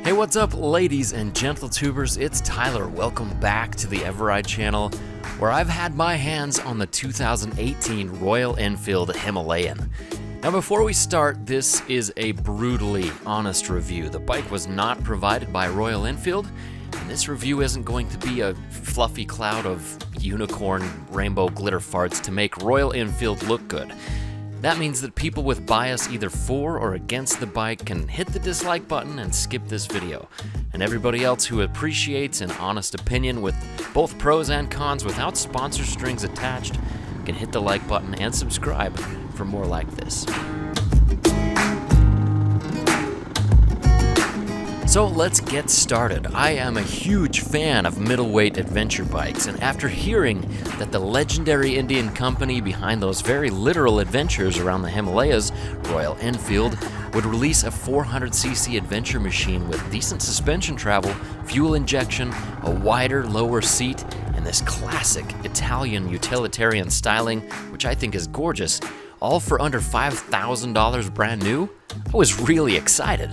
Hey, what's up, ladies and gentle tubers? It's Tyler. Welcome back to the eveRide channel, where I've had my hands on the 2018 Royal Enfield Himalayan. Now, before we start, this is a brutally honest review. The bike was not provided by Royal Enfield, and this review isn't going to be a fluffy cloud of unicorn rainbow glitter farts to make Royal Enfield look good. That means that people with bias either for or against the bike can hit the dislike button and skip this video. And everybody else who appreciates an honest opinion with both pros and cons without sponsor strings attached can hit the like button and subscribe for more like this. So let's get started. I am a huge fan of middleweight adventure bikes, and after hearing that the legendary Indian company behind those very literal adventures around the Himalayas, Royal Enfield, would release a 400cc adventure machine with decent suspension travel, fuel injection, a wider, lower seat, and this classic Italian utilitarian styling, which I think is gorgeous, all for under $5,000 brand new, I was really excited.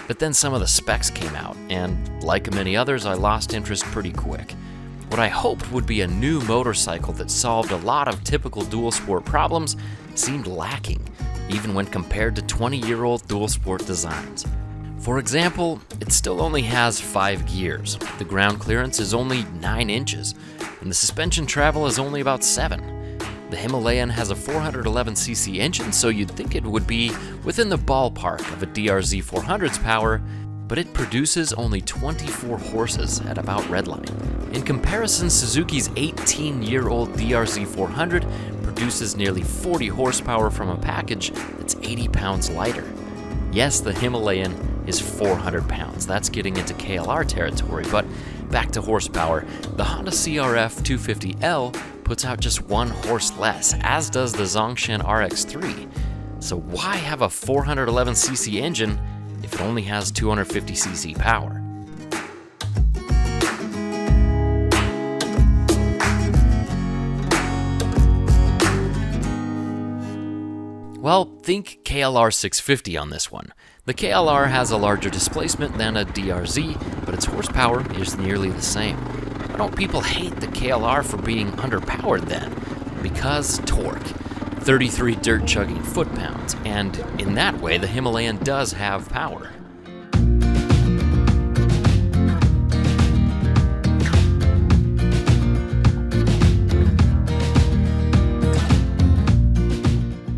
But then some of the specs came out, and like many others, I lost interest pretty quick. What I hoped would be a new motorcycle that solved a lot of typical dual sport problems seemed lacking, even when compared to 20-year-old dual sport designs. For example, it still only has 5 gears, the ground clearance is only 9 inches, and the suspension travel is only about 7. The Himalayan has a 411cc engine, so you'd think it would be within the ballpark of a DRZ 400's power, but it produces only 24 horses at about redline. In comparison, Suzuki's 18-year-old DRZ 400 produces nearly 40 horsepower from a package that's 80 pounds lighter. Yes, the Himalayan is 400 pounds. That's getting into KLR territory, but back to horsepower. The Honda CRF 250L puts out just 1 horse less, as does the Shin RX-3. So why have a 411cc engine if it only has 250cc power? Well, think KLR 650 on this one. The KLR has a larger displacement than a DRZ, but its horsepower is nearly the same. Why don't people hate the KLR for being underpowered then? Because torque. 33 dirt-chugging foot-pounds, and in that way the Himalayan does have power.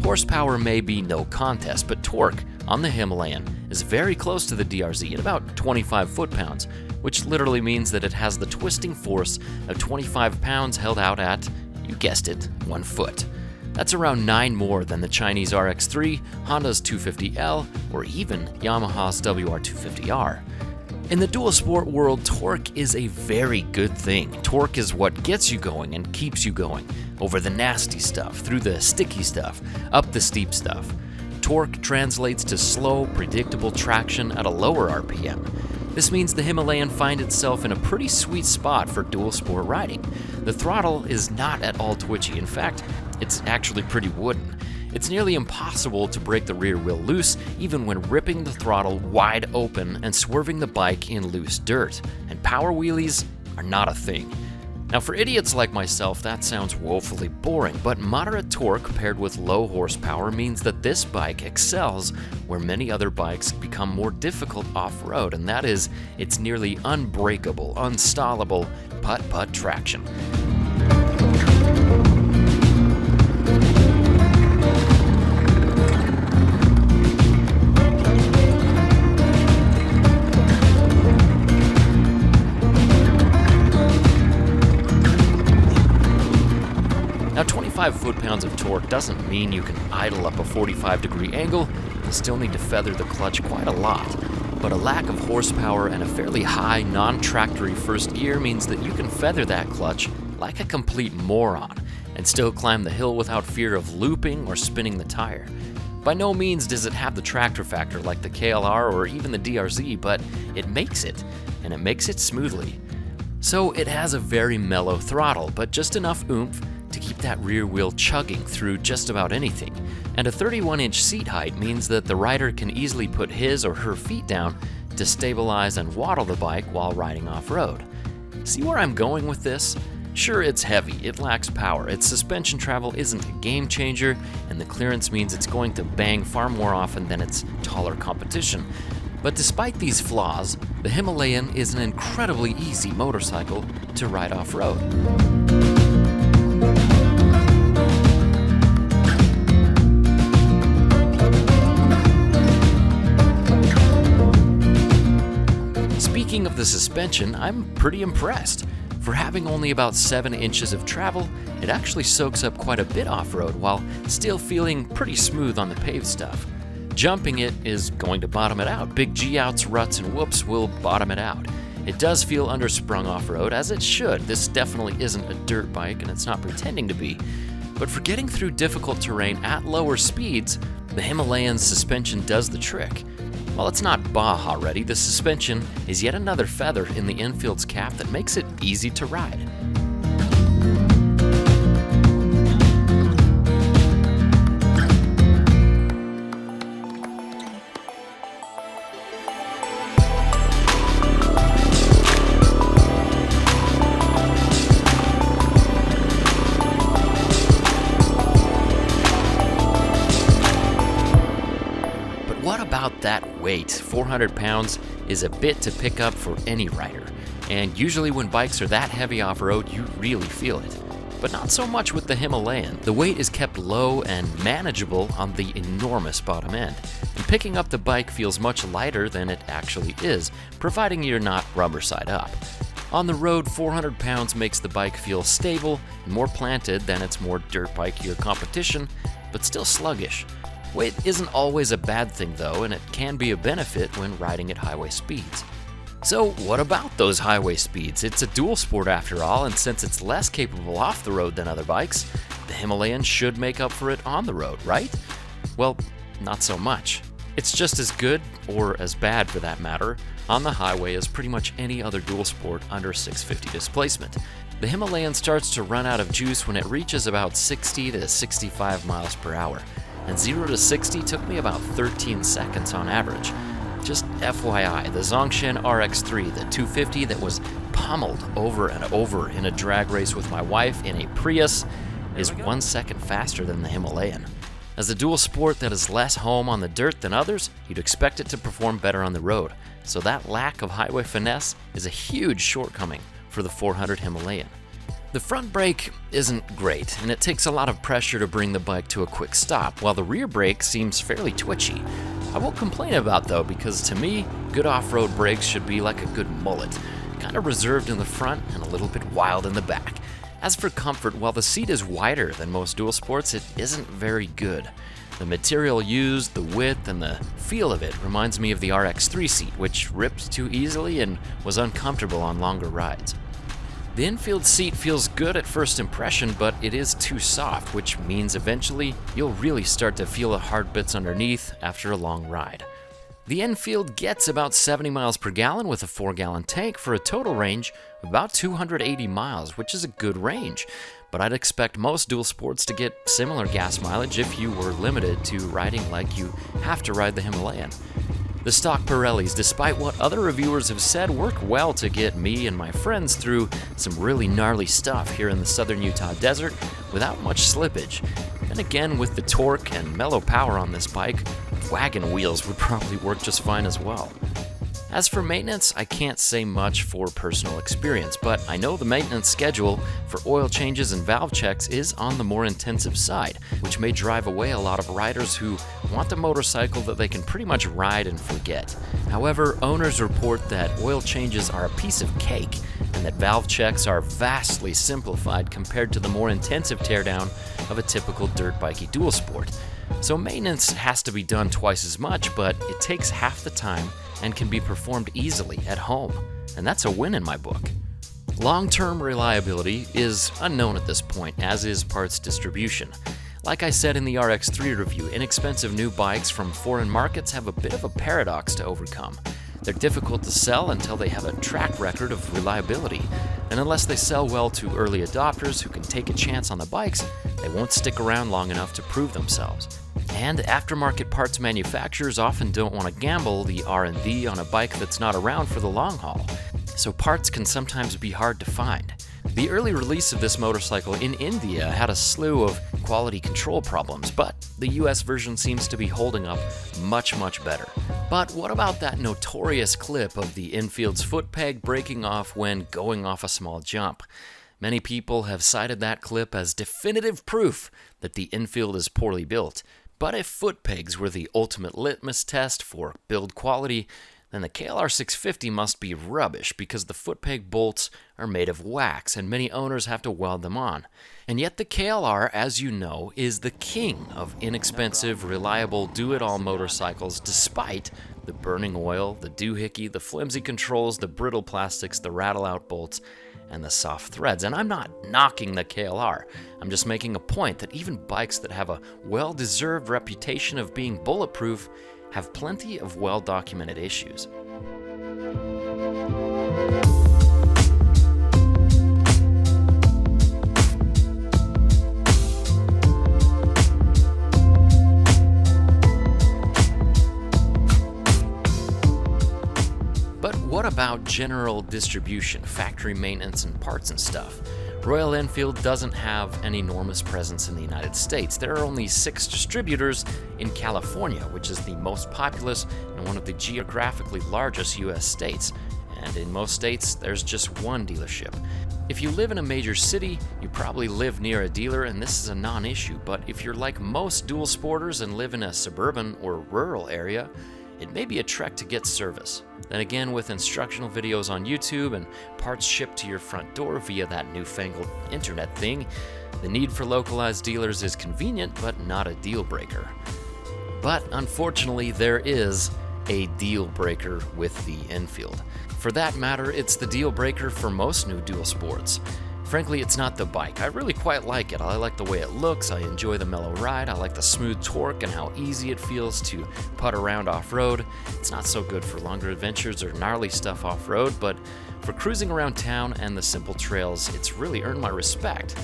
Horsepower may be no contest, but torque on the Himalayan is very close to the DRZ at about 25 foot-pounds, which literally means that it has the twisting force of 25 pounds held out at, you guessed it, 1 foot. That's around 9 more than the Chinese RX-3, Honda's 250L, or even Yamaha's WR250R. In the dual sport world, torque is a very good thing. Torque is what gets you going and keeps you going, over the nasty stuff, through the sticky stuff, up the steep stuff. Torque translates to slow, predictable traction at a lower RPM. This means the Himalayan finds itself in a pretty sweet spot for dual sport riding. The throttle is not at all twitchy. In fact, it's actually pretty wooden. It's nearly impossible to break the rear wheel loose, even when ripping the throttle wide open and swerving the bike in loose dirt. And power wheelies are not a thing. Now, for idiots like myself, that sounds woefully boring, but moderate torque paired with low horsepower means that this bike excels where many other bikes become more difficult off-road, and that is its nearly unbreakable, unstallable putt-putt traction. Now, 25 foot-pounds of torque doesn't mean you can idle up a 45-degree angle. You still need to feather the clutch quite a lot. But a lack of horsepower and a fairly high, non-tractory first gear means that you can feather that clutch like a complete moron and still climb the hill without fear of looping or spinning the tire. By no means does it have the tractor factor like the KLR or even the DRZ, but it makes it, and it makes it smoothly. So it has a very mellow throttle, but just enough oomph to keep that rear wheel chugging through just about anything. And a 31-inch seat height means that the rider can easily put his or her feet down to stabilize and waddle the bike while riding off-road. See where I'm going with this? Sure, it's heavy, it lacks power, its suspension travel isn't a game changer, and the clearance means it's going to bang far more often than its taller competition. But despite these flaws, the Himalayan is an incredibly easy motorcycle to ride off-road. Speaking of the suspension, I'm pretty impressed. For having only about 7 inches of travel, it actually soaks up quite a bit off-road while still feeling pretty smooth on the paved stuff. Jumping it is going to bottom it out. Big G-outs, ruts, and whoops will bottom it out. It does feel undersprung off-road, as it should. This definitely isn't a dirt bike, and it's not pretending to be. But for getting through difficult terrain at lower speeds, the Himalayan's suspension does the trick. While it's not Baja ready, the suspension is yet another feather in the Enfield's cap that makes it easy to ride. What about that weight? 400 pounds is a bit to pick up for any rider, and usually when bikes are that heavy off-road, you really feel it. But not so much with the Himalayan. The weight is kept low and manageable on the enormous bottom end, and picking up the bike feels much lighter than it actually is, providing you're not rubber side up. On the road, 400 pounds makes the bike feel stable and more planted than its more dirt bikier competition, but still sluggish. Weight isn't always a bad thing though, and it can be a benefit when riding at highway speeds. So what about those highway speeds? It's a dual sport after all, and since it's less capable off the road than other bikes, the Himalayan should make up for it on the road, right? Well, not so much. It's just as good, or as bad for that matter, on the highway as pretty much any other dual sport under 650 displacement. The Himalayan starts to run out of juice when it reaches about 60 to 65 miles per hour. And 0 to 60 took me about 13 seconds on average. Just FYI, the Shin RX3, the 250 that was pummeled over and over in a drag race with my wife in a Prius, is 1 second faster than the Himalayan. As a dual sport that is less home on the dirt than others, you'd expect it to perform better on the road, so that lack of highway finesse is a huge shortcoming for the 400 Himalayan. The front brake isn't great, and it takes a lot of pressure to bring the bike to a quick stop, while the rear brake seems fairly twitchy. I won't complain about though, because to me, good off-road brakes should be like a good mullet, kind of reserved in the front and a little bit wild in the back. As for comfort, while the seat is wider than most dual sports, it isn't very good. The material used, the width, and the feel of it reminds me of the RX3 seat, which ripped too easily and was uncomfortable on longer rides. The Enfield seat feels good at first impression, but it is too soft, which means eventually you'll really start to feel the hard bits underneath after a long ride. The Enfield gets about 70 miles per gallon with a 4-gallon tank for a total range of about 280 miles, which is a good range. But I'd expect most dual sports to get similar gas mileage if you were limited to riding like you have to ride the Himalayan. The stock Pirellis, despite what other reviewers have said, work well to get me and my friends through some really gnarly stuff here in the southern Utah desert without much slippage. And again, with the torque and mellow power on this bike, wagon wheels would probably work just fine as well. As for maintenance, I can't say much for personal experience, but I know the maintenance schedule for oil changes and valve checks is on the more intensive side, which may drive away a lot of riders who want a motorcycle that they can pretty much ride and forget. However, owners report that oil changes are a piece of cake, and that valve checks are vastly simplified compared to the more intensive teardown of a typical dirt bikey dual sport. So maintenance has to be done twice as much, but it takes half the time and can be performed easily at home, and that's a win in my book. Long-term reliability is unknown at this point, as is parts distribution. Like I said in the RX3 review, inexpensive new bikes from foreign markets have a bit of a paradox to overcome. They're difficult to sell until they have a track record of reliability, and unless they sell well to early adopters who can take a chance on the bikes, they won't stick around long enough to prove themselves. And aftermarket parts manufacturers often don't want to gamble the R&D on a bike that's not around for the long haul, so parts can sometimes be hard to find. The early release of this motorcycle in India had a slew of quality control problems, but the US version seems to be holding up much better. But what about that notorious clip of the Enfield's foot peg breaking off when going off a small jump? Many people have cited that clip as definitive proof that the Enfield is poorly built. But if foot pegs were the ultimate litmus test for build quality, then the KLR 650 must be rubbish because the foot peg bolts are made of wax and many owners have to weld them on. And yet the KLR, as you know, is the king of inexpensive, reliable, do-it-all motorcycles despite the burning oil, the doohickey, the flimsy controls, the brittle plastics, the rattle-out bolts, and the soft threads. And I'm not knocking the KLR. I'm just making a point that even bikes that have a well-deserved reputation of being bulletproof have plenty of well-documented issues. But what about general distribution, factory maintenance, and parts and stuff? Royal Enfield doesn't have an enormous presence in the United States. There are only 6 distributors in California, which is the most populous and one of the geographically largest US states. And in most states, there's just one dealership. If you live in a major city, you probably live near a dealer and this is a non-issue. But if you're like most dual sporters and live in a suburban or rural area, it may be a trek to get service. Then again, with instructional videos on YouTube and parts shipped to your front door via that newfangled internet thing, the need for localized dealers is convenient but not a deal breaker. But unfortunately, there is a deal breaker with the Enfield. For that matter, it's the deal breaker for most new dual sports. Frankly, it's not the bike. I really quite like it. I like the way it looks, I enjoy the mellow ride, I like the smooth torque and how easy it feels to putt around off-road. It's not so good for longer adventures or gnarly stuff off-road, but for cruising around town and the simple trails, it's really earned my respect.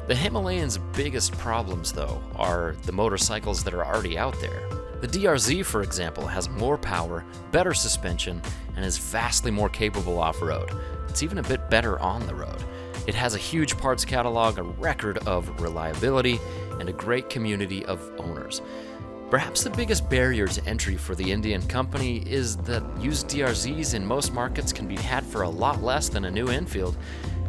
The Himalayan's biggest problems, though, are the motorcycles that are already out there. The DRZ, for example, has more power, better suspension, and is vastly more capable off-road. It's even a bit better on the road. It has a huge parts catalog, a record of reliability, and a great community of owners. Perhaps the biggest barrier to entry for the Indian company is that used DRZs in most markets can be had for a lot less than a new Enfield,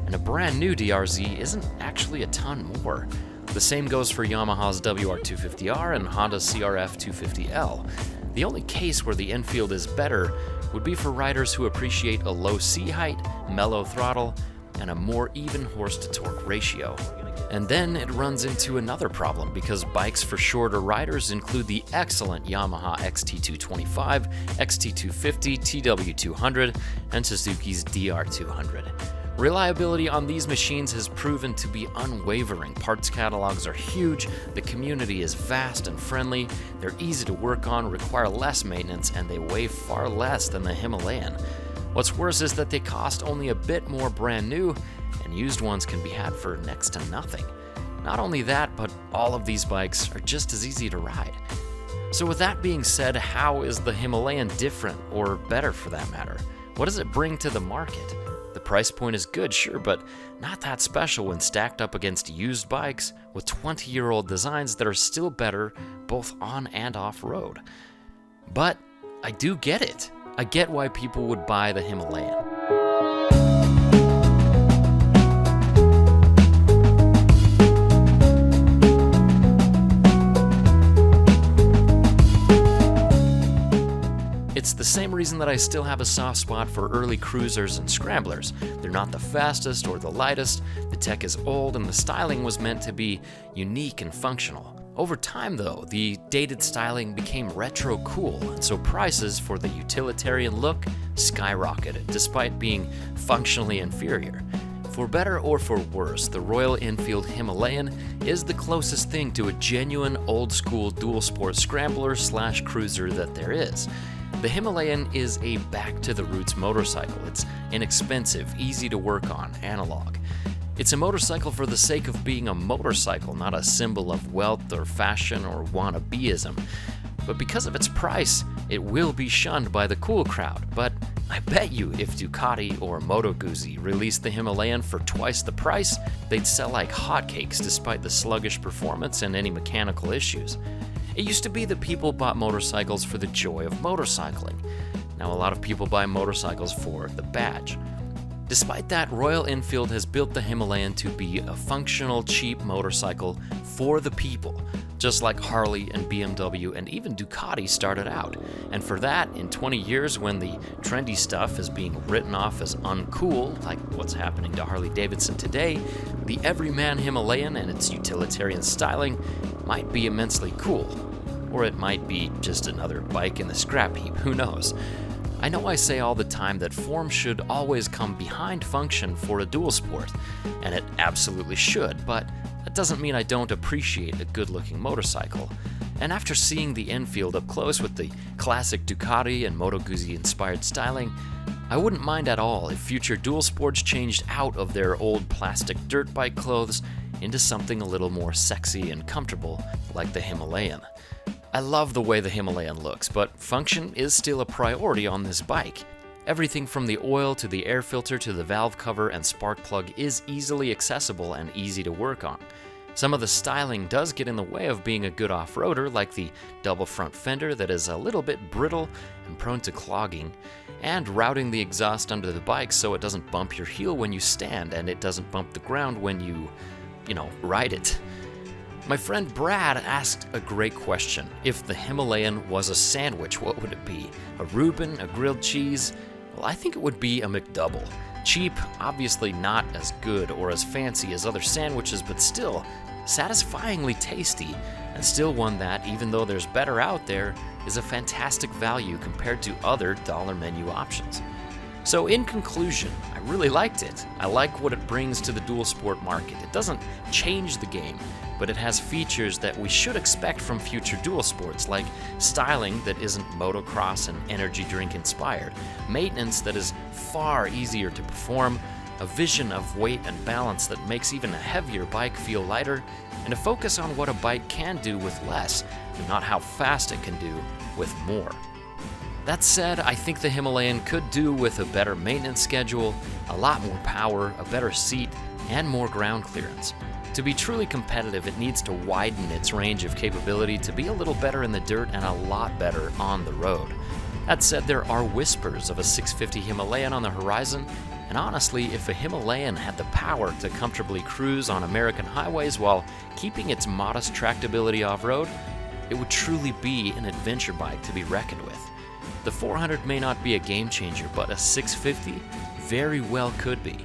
and a brand new DRZ isn't actually a ton more. The same goes for Yamaha's WR250R and Honda's CRF 250L. The only case where the Enfield is better would be for riders who appreciate a low seat height, mellow throttle, and a more even horse-to-torque ratio. And then it runs into another problem because bikes for shorter riders include the excellent Yamaha XT225, XT250, TW200, and Suzuki's DR200. Reliability on these machines has proven to be unwavering. Parts catalogs are huge, the community is vast and friendly, they're easy to work on, require less maintenance, and they weigh far less than the Himalayan. What's worse is that they cost only a bit more brand new, and used ones can be had for next to nothing. Not only that, but all of these bikes are just as easy to ride. So with that being said, how is the Himalayan different, or better for that matter? What does it bring to the market? The price point is good, sure, but not that special when stacked up against used bikes with 20-year-old designs that are still better both on and off-road. But I do get it. I get why people would buy the Himalayan. It's the same reason that I still have a soft spot for early cruisers and scramblers. They're not the fastest or the lightest, the tech is old, and the styling was meant to be unique and functional. Over time, though, the dated styling became retro cool, and so prices for the utilitarian look skyrocketed, despite being functionally inferior. For better or for worse, the Royal Enfield Himalayan is the closest thing to a genuine old-school dual-sport scrambler/cruiser that there is. The Himalayan is a back-to-the-roots motorcycle. It's inexpensive, easy to work on, analog. It's a motorcycle for the sake of being a motorcycle, not a symbol of wealth or fashion or wannabeism. But because of its price, it will be shunned by the cool crowd. But I bet you if Ducati or Moto Guzzi released the Himalayan for twice the price, they'd sell like hotcakes despite the sluggish performance and any mechanical issues. It used to be that people bought motorcycles for the joy of motorcycling. Now a lot of people buy motorcycles for the badge. Despite that, Royal Enfield has built the Himalayan to be a functional, cheap motorcycle for the people, just like Harley and BMW and even Ducati started out. And for that, in 20 years, when the trendy stuff is being written off as uncool, like what's happening to Harley Davidson today, the everyman Himalayan and its utilitarian styling might be immensely cool. Or it might be just another bike in the scrap heap, who knows? I know I say all the time that form should always come behind function for a dual sport, and it absolutely should, but that doesn't mean I don't appreciate a good-looking motorcycle. And after seeing the Enfield up close with the classic Ducati and Moto Guzzi inspired styling, I wouldn't mind at all if future dual sports changed out of their old plastic dirt bike clothes into something a little more sexy and comfortable, like the Himalayan. I love the way the Himalayan looks, but function is still a priority on this bike. Everything from the oil to the air filter to the valve cover and spark plug is easily accessible and easy to work on. Some of the styling does get in the way of being a good off-roader, like the double front fender that is a little bit brittle and prone to clogging, and routing the exhaust under the bike so it doesn't bump your heel when you stand and it doesn't bump the ground when you ride it. My friend Brad asked a great question. If the Himalayan was a sandwich, what would it be? A Reuben, a grilled cheese? Well, I think it would be a McDouble. Cheap, obviously not as good or as fancy as other sandwiches, but still satisfyingly tasty, and still one that, even though there's better out there, is a fantastic value compared to other dollar menu options. So in conclusion, I really liked it. I like what it brings to the dual sport market. It doesn't change the game, but it has features that we should expect from future dual sports, like styling that isn't motocross and energy drink inspired, maintenance that is far easier to perform, a vision of weight and balance that makes even a heavier bike feel lighter, and a focus on what a bike can do with less, and not how fast it can do with more. That said, I think the Himalayan could do with a better maintenance schedule, a lot more power, a better seat, and more ground clearance. To be truly competitive, it needs to widen its range of capability to be a little better in the dirt and a lot better on the road. That said, there are whispers of a 650 Himalayan on the horizon, and honestly, if a Himalayan had the power to comfortably cruise on American highways while keeping its modest tractability off-road, it would truly be an adventure bike to be reckoned with. The 400 may not be a game changer, but a 650 very well could be.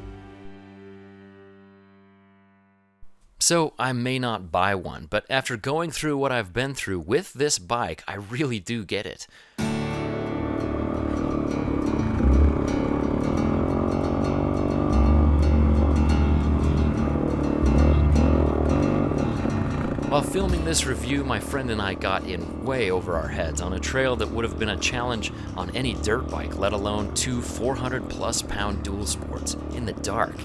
So I may not buy one, but after going through what I've been through with this bike, I really do get it. While filming this review, my friend and I got in way over our heads on a trail that would have been a challenge on any dirt bike, let alone two 400-plus pound dual sports in the dark.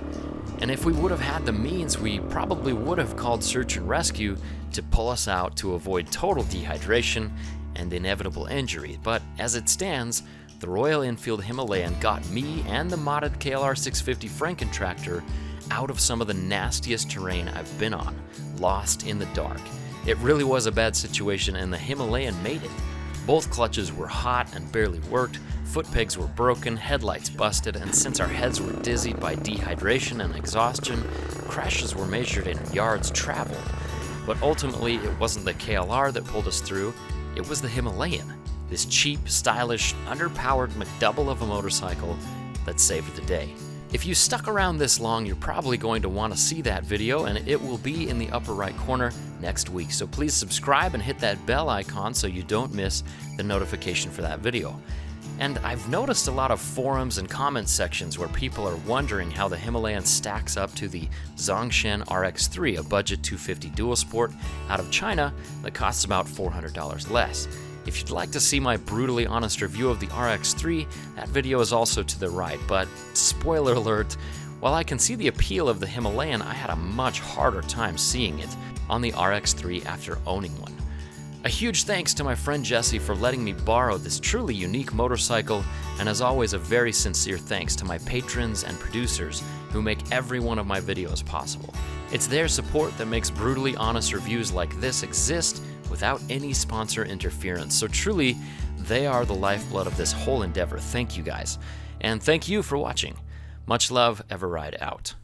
And if we would have had the means, we probably would have called search and rescue to pull us out to avoid total dehydration and inevitable injury. But as it stands, the Royal Enfield Himalayan got me and the modded KLR 650 Franken tractor out of some of the nastiest terrain I've been on, lost in the dark. It really was a bad situation, and the Himalayan made it. Both clutches were hot and barely worked, foot pegs were broken, headlights busted, and since our heads were dizzied by dehydration and exhaustion, crashes were measured in yards traveled. But ultimately, it wasn't the KLR that pulled us through, it was the Himalayan, this cheap, stylish, underpowered McDouble of a motorcycle that saved the day. If you stuck around this long, you're probably going to want to see that video, and it will be in the upper right corner next week. So please subscribe and hit that bell icon so you don't miss the notification for that video. And I've noticed a lot of forums and comment sections where people are wondering how the Himalayan stacks up to the Zongshan RX3, a budget 250 dual sport out of China that costs about $400 less. If you'd like to see my brutally honest review of the RX3, that video is also to the right, but spoiler alert, While I can see the appeal of the Himalayan, I had a much harder time seeing it on the RX3 after owning one. A huge thanks to my friend Jesse for letting me borrow this truly unique motorcycle, and as always, a very sincere thanks to my patrons and producers who make every one of my videos possible. It's their support that makes brutally honest reviews like this exist without any sponsor interference, so truly, they are the lifeblood of this whole endeavor. Thank you guys, and thank you for watching. Much love, eveRide out.